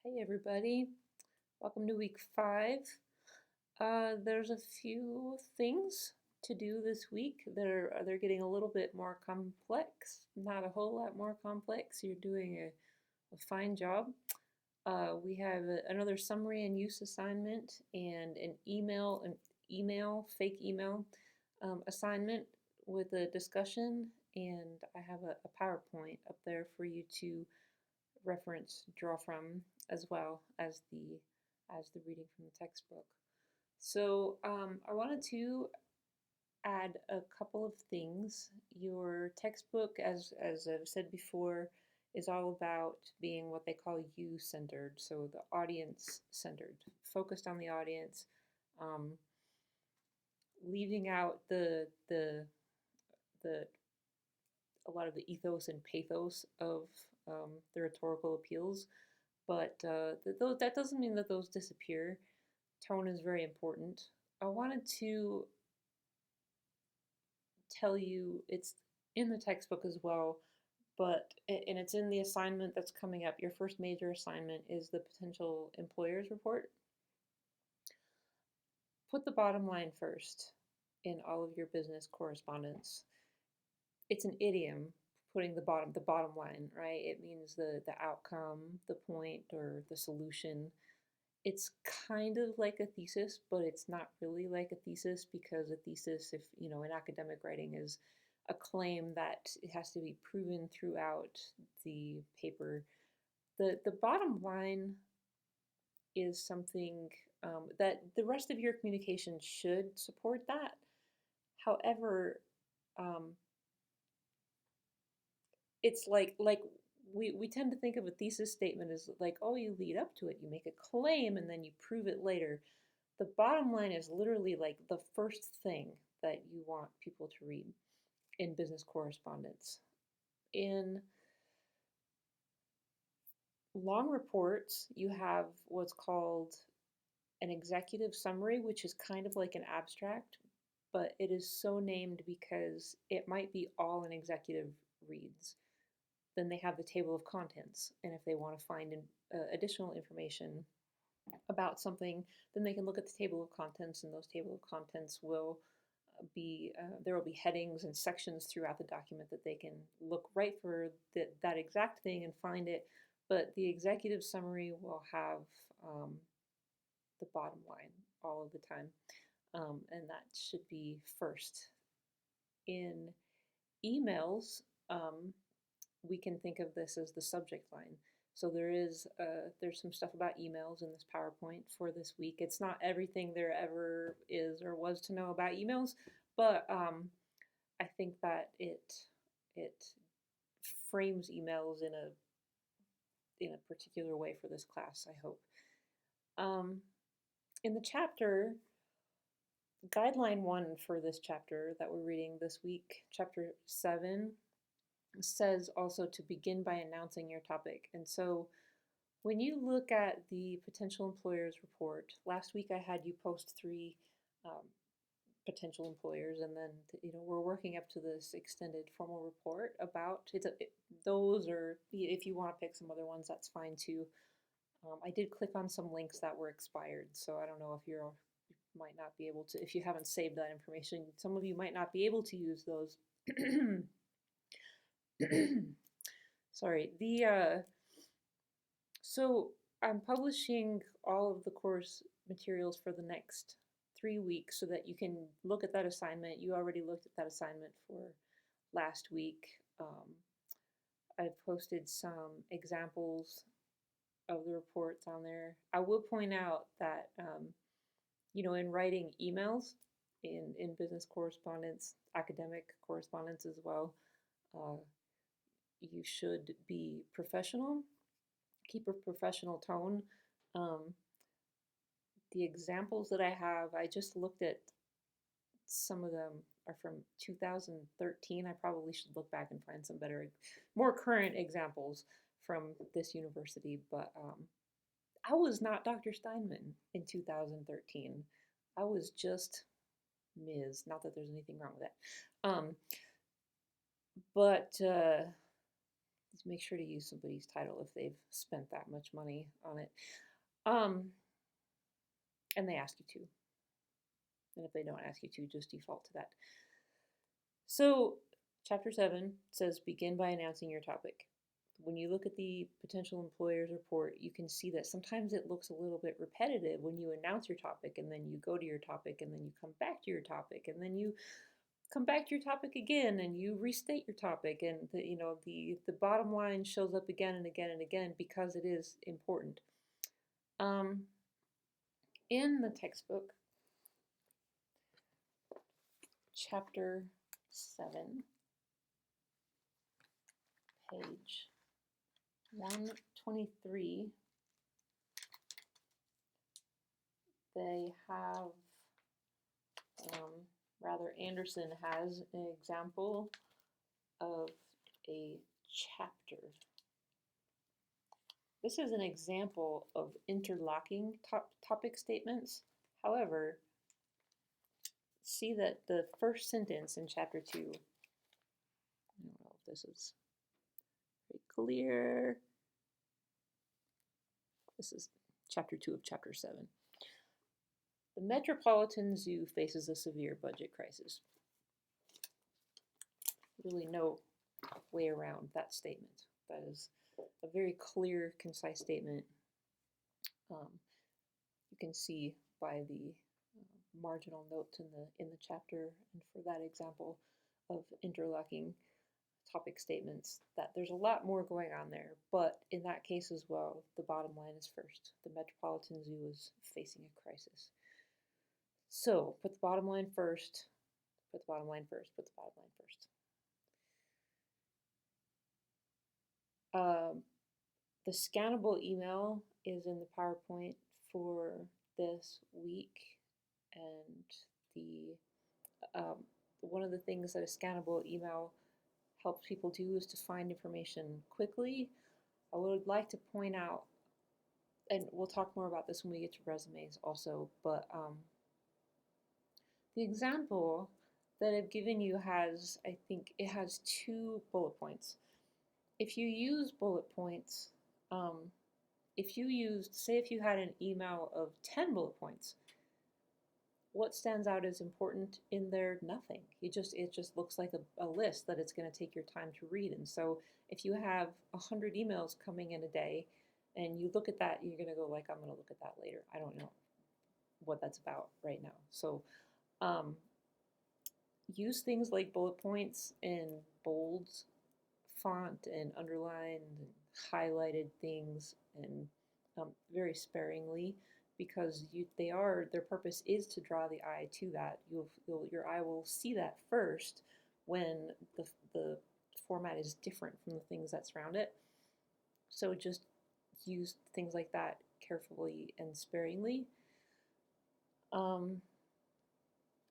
Hey everybody, welcome to week 5. There's a few things to do this week. They're getting a little bit more complex, not a whole lot more complex. You're doing a fine job. We have another summary and use assignment and an email, fake email assignment with a discussion, and I have a PowerPoint up there for you to reference, draw from, as well as the reading from the textbook. So I wanted to add a couple of things. Your textbook, as I've said before, is all about being what they call you-centered, so the audience-centered, focused on the audience, um, leaving out the a lot of the ethos and pathos of the rhetorical appeals, but that doesn't mean that those disappear. Tone is very important. I wanted to tell you it's in the textbook as well, and it's in the assignment that's coming up. Your first major assignment is the potential employers report. Put the bottom line first in all of your business correspondence. It's an idiom, putting the bottom line, right? It means the outcome, the point, or the solution. It's kind of like a thesis, but it's not really like a thesis, because a thesis, if you know, in academic writing, is a claim that it has to be proven throughout the paper. The bottom line is something that the rest of your communication should support that. However, um, it's like we tend to think of a thesis statement as like, oh, you lead up to it, you make a claim, and then you prove it later. The bottom line is literally like the first thing that you want people to read in business correspondence. In long reports, you have what's called an executive summary, which is kind of like an abstract, but it is so named because it might be all an executive reads. Then they have the table of contents, and if they want to find additional information about something, then they can look at the table of contents, and those table of contents will there will be headings and sections throughout the document that they can look right for that exact thing and find it. But the executive summary will have the bottom line all of the time, and that should be first. In emails, we can think of this as the subject line. So there's some stuff about emails in this PowerPoint for this week. It's not everything there ever is or was to know about emails, but I think that it frames emails in a particular way for this class, I hope. In the chapter, guideline 1 for this chapter that we're reading this week, chapter 7, says also to begin by announcing your topic. And so when you look at the potential employers report, last week I had you post 3 potential employers, and then we're working up to this extended formal report about those, or if you want to pick some other ones, that's fine too. I did click on some links that were expired, so I don't know if you might not be able to, if you haven't saved that information, some of you might not be able to use those. Sorry. So I'm publishing all of the course materials for the next 3 weeks so that you can look at that assignment. You already looked at that assignment for last week. I've posted some examples of the reports on there. I will point out that, in writing emails, in business correspondence, academic correspondence as well, you should be professional, keep a professional tone. Um, the examples that I have, I just looked at some of them are from 2013. I probably should look back and find some better, more current examples from this university, but I was not Dr. Steinman in 2013. I was just Ms. Not that there's anything wrong with that. But Just make sure to use somebody's title if they've spent that much money on it. Um, and they ask you to. And if they don't ask you to, just default to that. So, Chapter 7 says begin by announcing your topic. When you look at the potential employer's report, you can see that sometimes it looks a little bit repetitive when you announce your topic and then you go to your topic and then you come back to your topic and then you come back to your topic again and you restate your topic, and the bottom line shows up again and again and again because it is important. In the textbook, chapter 7, page 123, they have rather Anderson has an example of a chapter. This is an example of interlocking topic statements. However, see that the first sentence in chapter 2, I don't know if this is very clear. This is chapter 2 of chapter 7. The Metropolitan Zoo faces a severe budget crisis. Really no way around that statement. That is a very clear, concise statement. You can see by the marginal notes in the chapter, and for that example of interlocking topic statements, that there's a lot more going on there. But in that case as well, the bottom line is first. The Metropolitan Zoo is facing a crisis. So put the bottom line first. Put the bottom line first. Put the bottom line first. The scannable email is in the PowerPoint for this week, and the one of the things that a scannable email helps people do is to find information quickly. I would like to point out, and we'll talk more about this when we get to resumes also, but the example that I've given you has, I think it has 2 bullet points. If you use bullet points, if you had an email of 10 bullet points, what stands out as important in there? Nothing. It just looks like a list that it's going to take your time to read. And so if you have 100 emails coming in a day and you look at that, you're going to go like, I'm going to look at that later. I don't know what that's about right now. So use things like bullet points and bold font and underlined and highlighted things, and very sparingly, because their purpose is to draw the eye to that. Your eye will see that first when the format is different from the things that surround it. So just use things like that carefully and sparingly.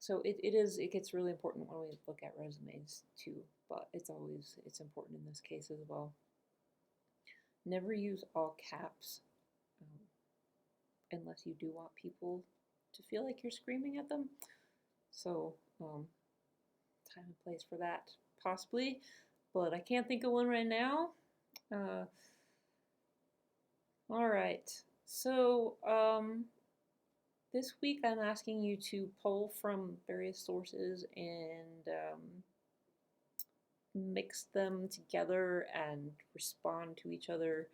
So it gets really important when we look at resumes too, but it's important in this case as well. Never use all caps unless you do want people to feel like you're screaming at them. So time and place for that possibly, but I can't think of one right now. All right, so this week I'm asking you to pull from various sources and mix them together and respond to each other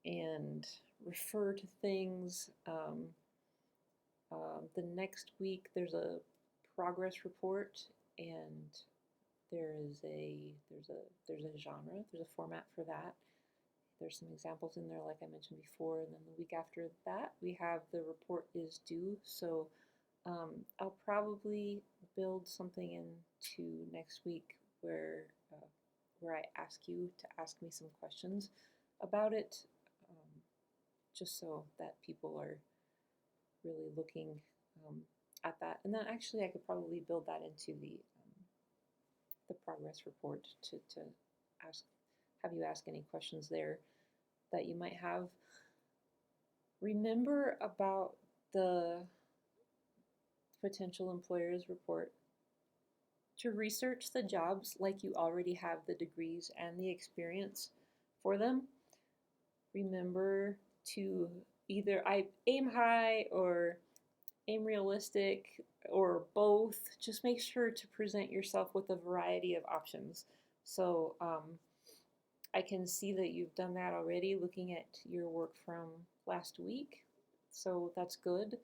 and refer to things. The next week there's a progress report, and there's a genre, there's a format for that. There's some examples in there like I mentioned before, and then the week after that we have the report is due. So I'll probably build something into next week where I ask you to ask me some questions about it, just so that people are really looking at that. And then actually I could probably build that into the progress report to have you ask any questions there that you might have. Remember about the potential employer's report to research the jobs like you already have the degrees and the experience for them. Remember to either I aim high or aim realistic or both. Just make sure to present yourself with a variety of options. So I can see that you've done that already looking at your work from last week. So that's good.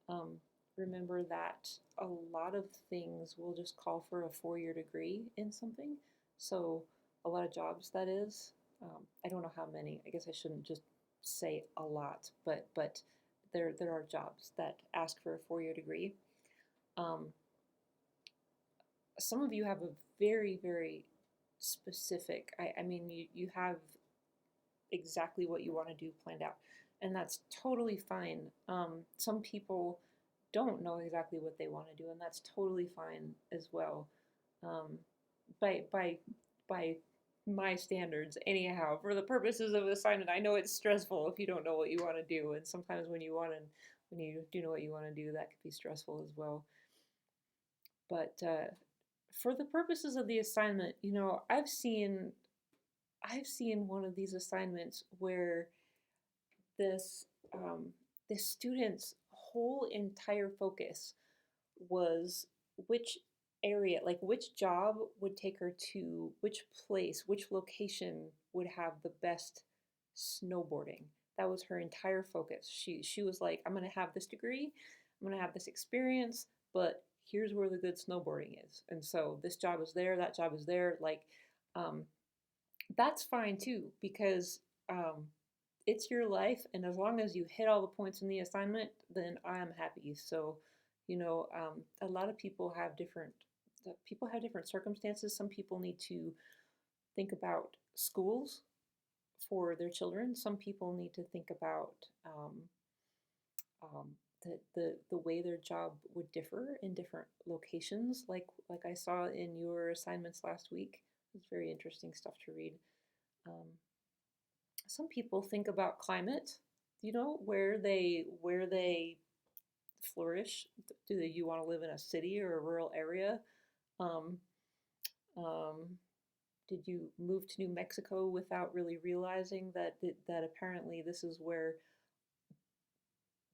Um, Remember that a lot of things will just call for a 4-year degree in something. So a lot of jobs, that is. I don't know how many. I guess I shouldn't just say a lot, but there are jobs that ask for a 4-year degree. Um, some of you have a very specific. I mean, you have exactly what you want to do planned out, and that's totally fine. Some people don't know exactly what they want to do, and that's totally fine as well. Um, by by by my standards, anyhow, for the purposes of assignment, I know it's stressful if you don't know what you want to do, and sometimes when you do know what you want to do, that could be stressful as well. But for the purposes of the assignment, I've seen one of these assignments where this this student's whole entire focus was which area, like which job would take her to which place, which location would have the best snowboarding. That was her entire focus. She was like, I'm gonna have this degree, I'm gonna have this experience, but here's where the good snowboarding is. And so this job is there, that job is there. Like, um, that's fine too, because it's your life, and as long as you hit all the points in the assignment, then I am happy. So, a lot of people have different circumstances. Some people need to think about schools for their children. Some people need to think about um, the way their job would differ in different locations. Like I saw in your assignments last week, it's very interesting stuff to read. Um, some people think about climate, where they flourish. Do you want to live in a city or a rural area? Um, um, did you move to New Mexico without really realizing that apparently this is where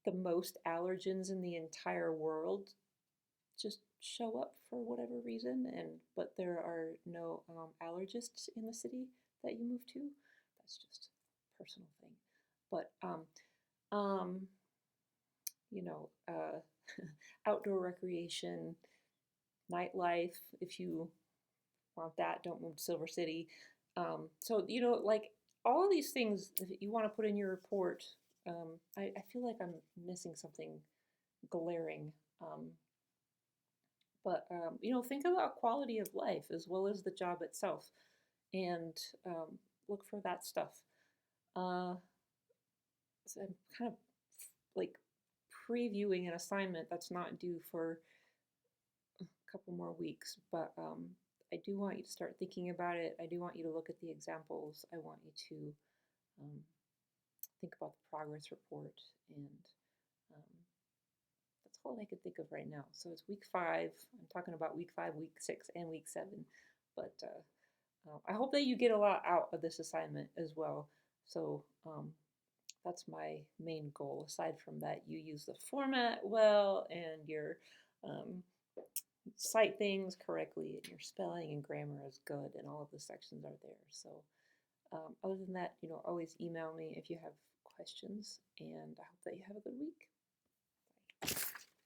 the most allergens in the entire world just show up for whatever reason, and but there are no allergists in the city that you move to? That's just a personal thing. But um, you know, uh, outdoor recreation, nightlife. If you want that, don't move to Silver City. So, like all of these things that you want to put in your report, I feel like I'm missing something glaring. Um, but think about quality of life as well as the job itself, and look for that stuff. Uh, so I'm kind of like previewing an assignment that's not due for a couple more weeks, but I do want you to start thinking about it. I do want you to look at the examples. I want you to um, think about the progress report, and um, that's all I could think of right now. So it's week 5. I'm talking about week 5, week 6, and week 7. But I hope that you get a lot out of this assignment as well. So that's my main goal. Aside from that, you use the format well, and you're um, cite things correctly, and your spelling and grammar is good, and all of the sections are there. So other than that, always email me if you have questions, and I hope that you have a good week.